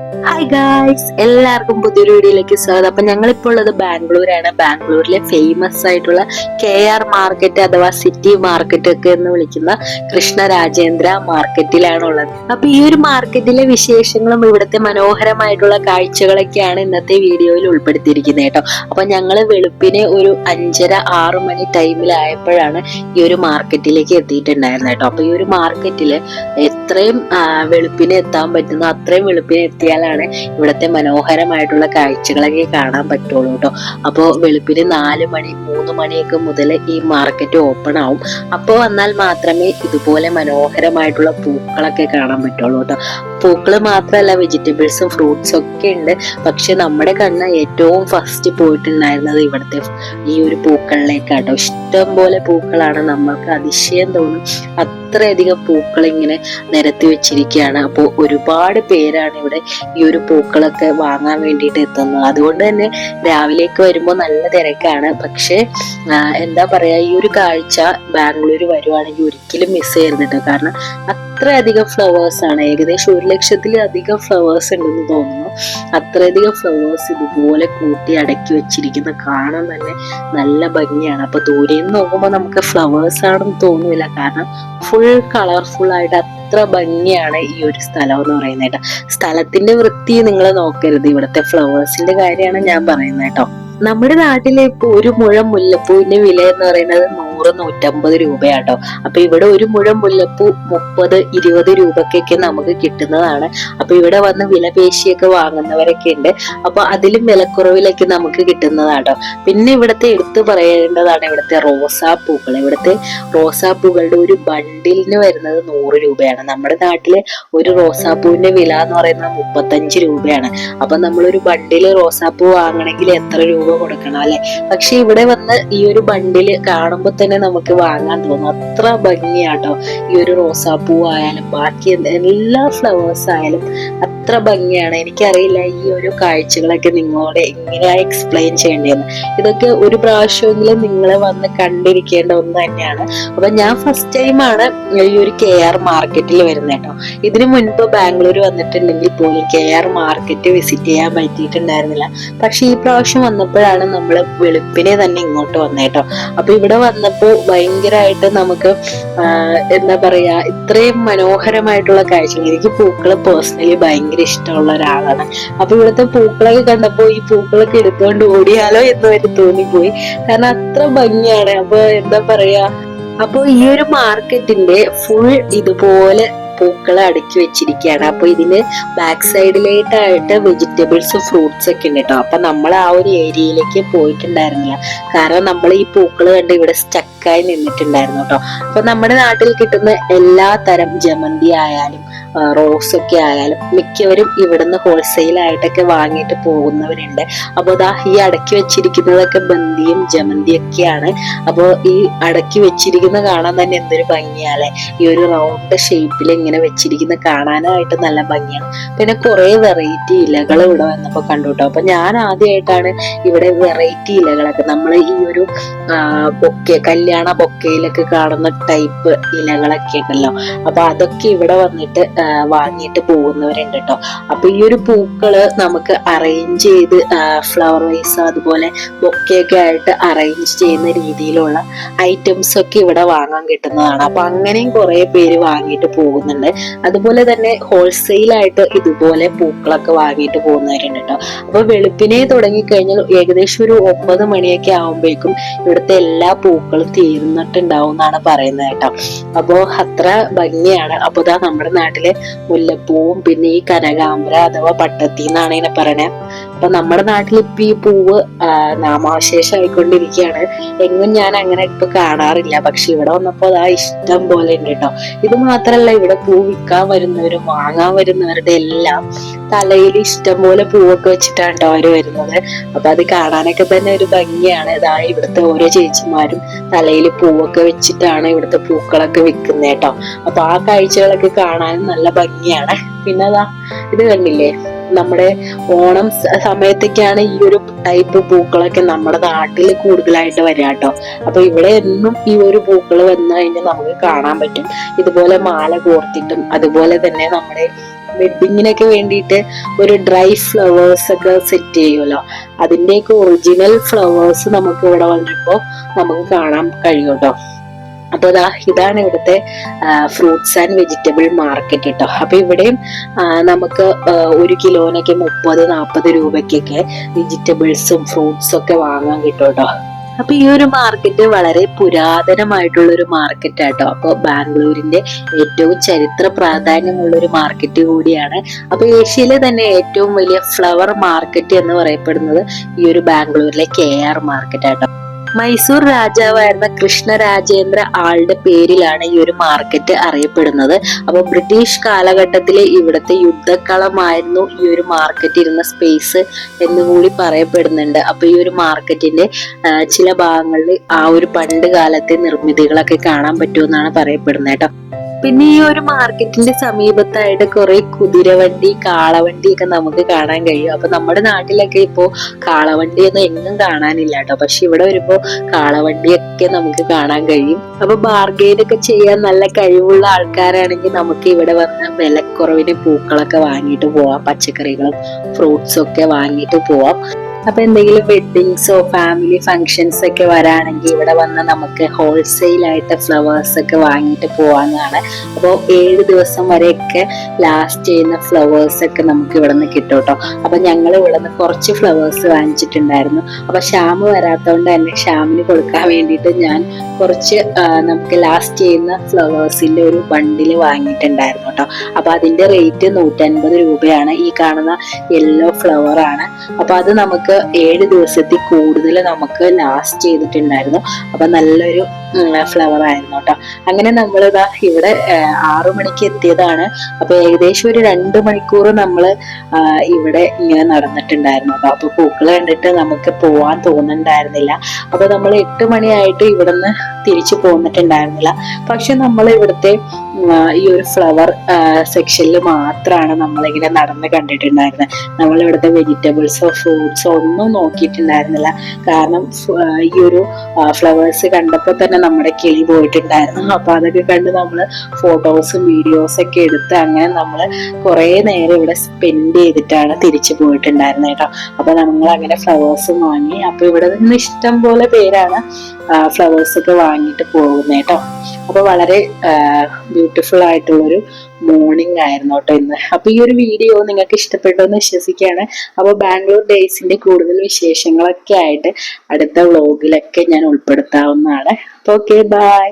Hi guys, എല്ലാവർക്കും പുതിയൊരു വീഡിയോയിലേക്ക് സ്വാഗതം. അപ്പൊ ഞങ്ങളിപ്പോൾ ഉള്ളത് ബാംഗ്ലൂരാണ്. ബാംഗ്ലൂരിലെ ഫേമസ് ആയിട്ടുള്ള KR മാർക്കറ്റ് അഥവാ സിറ്റി മാർക്കറ്റ് ഒക്കെ എന്ന് വിളിക്കുന്ന കൃഷ്ണരാജേന്ദ്ര മാർക്കറ്റിലാണ് ഉള്ളത്. അപ്പൊ ഈ ഒരു മാർക്കറ്റിലെ വിശേഷങ്ങളും ഇവിടുത്തെ മനോഹരമായിട്ടുള്ള കാഴ്ചകളൊക്കെയാണ് ഇന്നത്തെ വീഡിയോയിൽ ഉൾപ്പെടുത്തിയിരിക്കുന്നത് കേട്ടോ. അപ്പൊ ഞങ്ങള് വെളുപ്പിനെ ഒരു 5:30-6 മണി ടൈമിലായപ്പോഴാണ് ഈ ഒരു മാർക്കറ്റിലേക്ക് എത്തിയിട്ടുണ്ടായിരുന്നത് കേട്ടോ. അപ്പൊ ഈ ഒരു മാർക്കറ്റില് എത്രയും വെളുപ്പിനെ എത്താൻ പറ്റുന്ന അത്രയും വെളുപ്പിനെ എത്തിയാലാണ് ഇവിടുത്തെ മനോഹരമായിട്ടുള്ള കാഴ്ചകളൊക്കെ കാണാൻ പറ്റുള്ളൂ കേട്ടോ. അപ്പോൾ വെളുപ്പിന് 4 മണി 3 മണിയൊക്കെ മുതൽ ഈ മാർക്കറ്റ് ഓപ്പൺ ആവും. അപ്പോൾ വന്നാൽ മാത്രമേ ഇതുപോലെ മനോഹരമായിട്ടുള്ള പൂക്കളൊക്കെ കാണാൻ പറ്റുള്ളൂ കേട്ടോ. പൂക്കള് മാത്രമല്ല, വെജിറ്റബിൾസും ഫ്രൂട്ട്സും ഒക്കെ ഉണ്ട്. പക്ഷെ നമ്മുടെ കണ്ണ് ഏറ്റവും ഫസ്റ്റ് പോയിട്ടുണ്ടായിരുന്നത് ഇവിടുത്തെ ഈ ഒരു പൂക്കളിലേക്കാട്ടോ. ഇഷ്ടം പോലെ പൂക്കളാണ്, നമ്മൾക്ക് അതിശയം തോന്നും. അത്രയധികം പൂക്കൾ ഇങ്ങനെ നിരത്തി വെച്ചിരിക്കുകയാണ്. അപ്പോൾ ഒരുപാട് പേരാണ് ഇവിടെ ഈ ഒരു പൂക്കളൊക്കെ വാങ്ങാൻ വേണ്ടിയിട്ട് എത്തുന്നത്. അതുകൊണ്ട് തന്നെ രാവിലേക്ക് വരുമ്പോൾ നല്ല തിരക്കാണ്. പക്ഷെ എന്താ പറയാ, ഈ ഒരു കാഴ്ച ബാംഗ്ലൂർ വരുവാണെങ്കിൽ ഒരിക്കലും മിസ് ചെയ്യരുത്. കാരണം അത്രയധികം ഫ്ലവേഴ്സ് ആണ്. ഏകദേശം 1,00,000-ലധികം ഫ്ലവേഴ്സ് ഉണ്ടെന്ന് തോന്നുന്നു. അത്രയധികം ഫ്ലവേഴ്സ് ഇതുപോലെ കൂട്ടി അടക്കി വെച്ചിരിക്കുന്ന കാണാൻ തന്നെ നല്ല ഭംഗിയാണ്. അപ്പൊ ദൂരെ നിന്ന് നോക്കുമ്പോൾ നമുക്ക് ഫ്ലവേഴ്സ് ആണെന്ന് തോന്നില്ല. കാരണം ഫുൾ കളർഫുൾ ആയിട്ട് അത്ര ഭംഗിയാണ് ഈ ഒരു സ്ഥലം എന്ന് പറയുന്നത് കേട്ടോ. സ്ഥലത്തിന്റെ വൃത്തി നിങ്ങൾ നോക്കരുത്, ഇവിടുത്തെ ഫ്ലവേഴ്സിന്റെ കാര്യമാണ് ഞാൻ പറയുന്നത് കേട്ടോ. നമ്മുടെ നാട്ടിലെ ഇപ്പൊ ഒരു മുഴം മുല്ലപ്പൂവിന്റെ വില എന്ന് പറയുന്നത് 100-150 രൂപയാട്ടോ. അപ്പൊ ഇവിടെ ഒരു മുഴം മുല്ലപ്പൂ 30-20 രൂപക്കൊക്കെ നമുക്ക് കിട്ടുന്നതാണ്. അപ്പൊ ഇവിടെ വന്ന് വില പേശിയൊക്കെ വാങ്ങുന്നവരൊക്കെ ഉണ്ട്. അപ്പൊ അതിലും വിലക്കുറവിലേക്ക് നമുക്ക് കിട്ടുന്നതാട്ടോ. പിന്നെ ഇവിടുത്തെ എടുത്തു പറയേണ്ടതാണ് ഇവിടുത്തെ റോസാപ്പൂക്കൾ. ഇവിടുത്തെ റോസാപ്പൂക്കളുടെ ഒരു ബണ്ടിലിന് വരുന്നത് 100 രൂപയാണ്. നമ്മുടെ നാട്ടില് ഒരു റോസാപ്പൂവിന്റെ വില എന്ന് പറയുന്നത് 35 രൂപയാണ്. അപ്പൊ നമ്മളൊരു ബണ്ടില് റോസാപ്പൂ വാങ്ങണമെങ്കിൽ എത്ര രൂപ കൊടുക്കണം അല്ലെ? പക്ഷെ ഇവിടെ വന്ന് ഈ ഒരു ബണ്ടില് കാണുമ്പോൾ തന്നെ നമുക്ക് വാങ്ങാൻ തോന്നും. അത്ര ഭംഗിയാട്ടോ ഈ ഒരു റോസാപ്പൂ ആയാലും ബാക്കി എല്ലാ ഫ്ലവേഴ്സ് ആയാലും അത്ര ഭംഗിയാണ്. എനിക്കറിയില്ല ഈ ഒരു കാഴ്ചകളൊക്കെ നിങ്ങളോട് എങ്ങനെയാ എക്സ്പ്ലെയിൻ ചെയ്യേണ്ടതെന്ന്. ഇതൊക്കെ ഒരു പ്രാവശ്യമെങ്കിലും നിങ്ങൾ വന്ന് കണ്ടിരിക്കേണ്ട ഒന്ന് തന്നെയാണ്. അപ്പൊ ഞാൻ ഫസ്റ്റ് ടൈമാണ് ഈ ഒരു KR മാർക്കറ്റിൽ വരുന്നത് കേട്ടോ. ഇതിനു മുൻപ് ബാംഗ്ലൂർ വന്നിട്ടുണ്ടെങ്കിൽ പോലും KR മാർക്കറ്റ് വിസിറ്റ് ചെയ്യാൻ പറ്റിയിട്ടുണ്ടായിരുന്നില്ല. പക്ഷെ ഈ പ്രാവശ്യം വന്നപ്പോഴാണ് നമ്മൾ വെളുപ്പിനെ തന്നെ ഇങ്ങോട്ട് വന്നേട്ടോ. അപ്പൊ ഇവിടെ വന്നപ്പോൾ ഭയങ്കരമായിട്ട് നമുക്ക് എന്താ പറയാ, ഇത്രയും മനോഹരമായിട്ടുള്ള കാഴ്ചകൾ. എനിക്ക് പൂക്കള് പേഴ്സണലി ഭയങ്കര ഇഷ്ടമുള്ള ഒരാളാണ്. അപ്പൊ ഇവിടുത്തെ പൂക്കളൊക്കെ കണ്ടപ്പോ ഈ പൂക്കളൊക്കെ എടുത്തുകൊണ്ട് ഓടിയാലോ എന്ന് വരെ തോന്നിപ്പോയി. കാരണം അത്ര ഭംഗിയാണ്. അപ്പൊ എന്താ പറയാ, അപ്പൊ ഈ ഒരു മാർക്കറ്റിന്റെ ഫുൾ ഇതുപോലെ പൂക്കളെ അടുക്കി വെച്ചിരിക്കുകയാണ്. അപ്പൊ ഇതിന് ബാക്ക് സൈഡിലായിട്ടായിട്ട് വെജിറ്റബിൾസും ഫ്രൂട്ട്സ് ഒക്കെ ഉണ്ട് കേട്ടോ. അപ്പൊ നമ്മൾ ആ ഒരു ഏരിയയിലേക്ക് പോയിട്ടുണ്ടായിരുന്നില്ല. കാരണം നമ്മൾ ഈ പൂക്കൾ കണ്ട് ഇവിടെ സ്റ്റക്കായി നിന്നിട്ടുണ്ടായിരുന്നു കേട്ടോ. അപ്പൊ നമ്മുടെ നാട്ടിൽ കിട്ടുന്ന എല്ലാ തരം ജമന്തി ആയാലും റോസ് ഒക്കെ ആയാലും മിക്കവരും ഇവിടുന്ന് ഹോൾസെയിൽ ആയിട്ടൊക്കെ വാങ്ങിയിട്ട് പോകുന്നവരുണ്ട്. അപ്പൊ ദാ ഈ അടക്കി വെച്ചിരിക്കുന്നതൊക്കെ ബന്ദിയും ജമന്തിയും ഒക്കെയാണ്. അപ്പൊ ഈ അടക്കി വെച്ചിരിക്കുന്ന കാണാൻ തന്നെ എന്തൊരു ഭംഗിയാലേ. ഈ ഒരു റൗണ്ട് ഷേപ്പിൽ ഇങ്ങനെ വെച്ചിരിക്കുന്ന കാണാനായിട്ട് നല്ല ഭംഗിയാണ്. പിന്നെ കുറെ വെറൈറ്റി ഇലകൾ ഇവിടെ വന്നപ്പോ കണ്ടു കേട്ടോ. അപ്പൊ ഞാൻ ആദ്യമായിട്ടാണ് ഇവിടെ വെറൈറ്റി ഇലകളൊക്കെ, നമ്മൾ ഈ ഒരു ബൊക്കെ, കല്യാണ ബൊക്കയിലൊക്കെ കാണുന്ന ടൈപ്പ് ഇലകളൊക്കെ ഉണ്ടല്ലോ. അപ്പൊ അതൊക്കെ ഇവിടെ വന്നിട്ട് വാങ്ങിയിട്ട് പോകുന്നവരുണ്ട് കേട്ടോ. അപ്പൊ ഈ ഒരു പൂക്കള് നമുക്ക് അറേഞ്ച് ചെയ്ത് ഫ്ലവർ വൈസ് അതുപോലെ ബൊക്കെയൊക്കെ ആയിട്ട് അറേഞ്ച് ചെയ്യുന്ന രീതിയിലുള്ള ഐറ്റംസ് ഒക്കെ ഇവിടെ വാങ്ങാൻ കിട്ടുന്നതാണ്. അപ്പൊ അങ്ങനെയും കുറെ പേര് വാങ്ങിയിട്ട് പോകുന്നുണ്ട്. അതുപോലെ തന്നെ ഹോൾസെയിൽ ആയിട്ട് ഇതുപോലെ പൂക്കളൊക്കെ വാങ്ങിയിട്ട് പോകുന്നവരുണ്ട് കേട്ടോ. അപ്പൊ വെളുപ്പിനെ തുടങ്ങിക്കഴിഞ്ഞാൽ ഏകദേശം ഒരു 9 മണിയൊക്കെ ആവുമ്പോഴേക്കും ഇവിടുത്തെ എല്ലാ പൂക്കളും തീർന്നിട്ടുണ്ടാവും എന്നാണ് പറയുന്നത് കേട്ടോ. അപ്പോ അത്ര ഭംഗിയാണ്. അപ്പൊ ഇതാ നമ്മുടെ നാട്ടിലെ മുല്ലപ്പൂവും പിന്നെ ഈ കനകാംബര അഥവാ പട്ടത്തി എന്നാണ് ഇതിനെ പറയണേ. അപ്പൊ നമ്മുടെ നാട്ടിൽ ഇപ്പൊ ഈ പൂവ് നാമാവശേഷം ആയിക്കൊണ്ടിരിക്കുകയാണ്. എങ്ങും ഞാൻ അങ്ങനെ ഇപ്പൊ കാണാറില്ല. പക്ഷെ ഇവിടെ വന്നപ്പോ അതാ ഇഷ്ടം പോലെ ഉണ്ട് കേട്ടോ. ഇത് മാത്രല്ല, ഇവിടെ പൂ വിൽക്കാൻ വരുന്നവരും വാങ്ങാൻ വരുന്നവരുടെ എല്ലാം തലയിൽ ഇഷ്ടം പോലെ പൂവൊക്കെ വെച്ചിട്ടാണ് കേട്ടോ അവര് വരുന്നത്. അപ്പൊ അത് കാണാനൊക്കെ തന്നെ ഒരു ഭംഗിയാണ്. ഇതാ ഇവിടുത്തെ ഓരോ ചേച്ചിമാരും തലയിൽ പൂവൊക്കെ വെച്ചിട്ടാണ് ഇവിടുത്തെ പൂക്കളൊക്കെ വിൽക്കുന്നത് കേട്ടോ. അപ്പൊ ആ കാഴ്ചകളൊക്കെ കാണാനും നല്ല ഭംഗിയാണ്. പിന്നെ അതാ ഇത് കണ്ടില്ലേ, നമ്മുടെ ഓണം സമയത്തൊക്കെയാണ് ഈ ഒരു ടൈപ്പ് പൂക്കളൊക്കെ നമ്മുടെ നാട്ടിൽ കൂടുതലായിട്ട് വരിക കേട്ടോ. അപ്പൊ ഇവിടെ എന്നും ഈ ഒരു പൂക്കൾ വന്നു കഴിഞ്ഞാൽ നമുക്ക് കാണാൻ പറ്റും. ഇതുപോലെ മാല കോർത്തിട്ടും അതുപോലെ തന്നെ നമ്മുടെ വെഡിങ്ങിനൊക്കെ വേണ്ടിയിട്ട് ഒരു ഡ്രൈ ഫ്ലവേഴ്സ് ഒക്കെ സെറ്റ് ചെയ്യുമല്ലോ, അതിന്റെയൊക്കെ ഒറിജിനൽ ഫ്ലവേഴ്സ് നമുക്ക് ഇവിടെ വന്നപ്പോൾ നമുക്ക് കാണാൻ കഴിയും കേട്ടോ. അപ്പൊ ഇതാണ് ഇവിടുത്തെ ഫ്രൂട്ട്സ് ആൻഡ് വെജിറ്റബിൾ മാർക്കറ്റ് കേട്ടോ. അപ്പൊ ഇവിടെയും നമുക്ക് 1 കിലോനൊക്കെ 30-40 രൂപയ്ക്കൊക്കെ വെജിറ്റബിൾസും ഫ്രൂട്ട്സും ഒക്കെ വാങ്ങാൻ കിട്ടും കേട്ടോ. അപ്പൊ ഈ ഒരു മാർക്കറ്റ് വളരെ പുരാതനമായിട്ടുള്ള ഒരു മാർക്കറ്റ് ആട്ടോ. അപ്പൊ ബാംഗ്ലൂരിന്റെ ഏറ്റവും ചരിത്ര പ്രാധാന്യമുള്ള ഒരു മാർക്കറ്റ് കൂടിയാണ്. അപ്പൊ ഏഷ്യയിലെ തന്നെ ഏറ്റവും വലിയ ഫ്ലവർ മാർക്കറ്റ് എന്ന് പറയപ്പെടുന്നത് ഈ ഒരു ബാംഗ്ലൂരിലെ KR മാർക്കറ്റ് ആട്ടോ. മൈസൂർ രാജാവായിരുന്ന കൃഷ്ണരാജേന്ദ്ര ആളുടെ പേരിലാണ് ഈ ഒരു മാർക്കറ്റ് അറിയപ്പെടുന്നത്. അപ്പൊ ബ്രിട്ടീഷ് കാലഘട്ടത്തിലെ ഇവിടുത്തെ യുദ്ധക്കളമായിരുന്നു ഈ ഒരു മാർക്കറ്റ് ഇരുന്ന സ്പേസ് എന്നുകൂടി പറയപ്പെടുന്നുണ്ട്. അപ്പൊ ഈ ഒരു മാർക്കറ്റിന്റെ ചില ഭാഗങ്ങളിൽ ആ ഒരു പണ്ട് കാലത്തെ നിർമ്മിതികളൊക്കെ കാണാൻ പറ്റുമെന്നാണ് പറയപ്പെടുന്നത് കേട്ടോ. പിന്നെ ഈ ഒരു മാർക്കറ്റിന്റെ സമീപത്തായിട്ട് കുറെ കുതിരവണ്ടി, കാളവണ്ടി ഒക്കെ നമുക്ക് കാണാൻ കഴിയും. അപ്പൊ നമ്മുടെ നാട്ടിലൊക്കെ ഇപ്പോ കാളവണ്ടിയൊന്നും എങ്ങും കാണാനില്ല കേട്ടോ. പക്ഷെ ഇവിടെ വരുമ്പോ കാളവണ്ടിയൊക്കെ നമുക്ക് കാണാൻ കഴിയും. അപ്പൊ ബാർഗെയിൻ ഒക്കെ ചെയ്യാൻ നല്ല കഴിവുള്ള ആൾക്കാരാണെങ്കിൽ നമുക്ക് ഇവിടെ വന്ന് വിലക്കുറവിന് പൂക്കളൊക്കെ വാങ്ങിയിട്ട് പോവാം, പച്ചക്കറികളും ഫ്രൂട്ട്സും ഒക്കെ വാങ്ങിയിട്ട് പോവാം. അപ്പൊ എന്തെങ്കിലും വെഡിങ്സോ ഫാമിലി ഫങ്ഷൻസ് ഒക്കെ വരാണെങ്കിൽ ഇവിടെ വന്ന് നമുക്ക് ഹോൾസെയിൽ ആയിട്ട് ഫ്ലവേഴ്സ് ഒക്കെ വാങ്ങിയിട്ട് പോവാന്നാണ്. അപ്പോൾ 7 ദിവസം വരെയൊക്കെ ലാസ്റ്റ് ചെയ്യുന്ന ഫ്ലവേഴ്സ് ഒക്കെ നമുക്ക് ഇവിടെ നിന്ന് കിട്ടും കേട്ടോ. അപ്പൊ ഞങ്ങൾ ഇവിടെ നിന്ന് കുറച്ച് ഫ്ലവേഴ്സ് വാങ്ങിച്ചിട്ടുണ്ടായിരുന്നു. അപ്പൊ ശ്യാം വരാത്തോണ്ട് തന്നെ ശ്യാമിന് കൊടുക്കാൻ വേണ്ടിയിട്ട് ഞാൻ കുറച്ച് നമുക്ക് ലാസ്റ്റ് ചെയ്യുന്ന ഫ്ലവേഴ്സിന്റെ ഒരു ബണ്ടിൽ വാങ്ങിയിട്ടുണ്ടായിരുന്നു കേട്ടോ. അപ്പൊ അതിന്റെ റേറ്റ് 150 രൂപയാണ്. ഈ കാണുന്ന യെല്ലോ ഫ്ലവർ ആണ്. അപ്പൊ അത് നമുക്ക് 7 ദിവസത്തിൽ കൂടുതൽ നമുക്ക് ലാസ്റ്റ് ചെയ്തിട്ടുണ്ടായിരുന്നു. അപ്പൊ നല്ലൊരു ഫ്ലവർ ആയിരുന്നു കേട്ടോ. അങ്ങനെ നമ്മളിതാ ഇവിടെ 6 മണിക്ക് എത്തിയതാണ്. അപ്പൊ ഏകദേശം ഒരു 2 മണിക്കൂർ നമ്മള് ഇവിടെ ഇങ്ങനെ നടന്നിട്ടുണ്ടായിരുന്നു കേട്ടോ. അപ്പൊ പൂക്കൾ കണ്ടിട്ട് നമുക്ക് പോവാൻ തോന്നുന്നുണ്ടായിരുന്നില്ല. അപ്പൊ നമ്മൾ 8 മണിയായിട്ട് ഇവിടുന്ന് തിരിച്ചു പോന്നിട്ടുണ്ടായിരുന്നില്ല. പക്ഷെ നമ്മൾ ഇവിടുത്തെ ഈ ഒരു ഫ്ലവർ സെക്ഷനിൽ മാത്രമാണ് നമ്മളിങ്ങനെ നടന്ന് കണ്ടിട്ടുണ്ടായിരുന്നത്. നമ്മൾ ഇവിടുത്തെ വെജിറ്റബിൾസോ ഫ്രൂട്ട്സോ ഒന്നും നോക്കിയിട്ടുണ്ടായിരുന്നില്ല. കാരണം ഈ ഒരു ഫ്ലവേഴ്സ് കണ്ടപ്പോൾ തന്നെ നമ്മുടെ കിളി പോയിട്ടുണ്ടായിരുന്നു. അപ്പൊ അതൊക്കെ കണ്ട് നമ്മൾ ഫോട്ടോസും വീഡിയോസും ഒക്കെ എടുത്ത് അങ്ങനെ നമ്മൾ കുറെ നേരം ഇവിടെ സ്പെൻഡ് ചെയ്തിട്ടാണ് തിരിച്ചു പോയിട്ടുണ്ടായിരുന്നത് കേട്ടോ. അപ്പൊ നമ്മൾ അങ്ങനെ ഫ്ലവേഴ്സും വാങ്ങി. അപ്പൊ ഇവിടെ നിന്ന് ഇഷ്ടം പോലെ പേരാണ് ഫ്ലവേഴ്സ് ഒക്കെ വാങ്ങിയിട്ട് പോകുന്നത് കേട്ടോ. അപ്പൊ വളരെ ബ്യൂട്ടിഫുൾ ആയിട്ടുള്ളൊരു മോർണിംഗ് ആയിരുന്നു കേട്ടോ ഇന്ന്. അപ്പൊ ഈ ഒരു വീഡിയോ നിങ്ങൾക്ക് ഇഷ്ടപ്പെട്ടു എന്ന് വിശ്വസിക്കുകയാണ്. അപ്പൊ ബാംഗ്ലൂർ ഡേയ്സിന്റെ കൂടുതൽ വിശേഷങ്ങളൊക്കെ ആയിട്ട് അടുത്ത വ്ലോഗിലൊക്കെ ഞാൻ ഉൾപ്പെടുത്താവുന്നതാണ്. അപ്പൊ ഓക്കെ, ബൈ.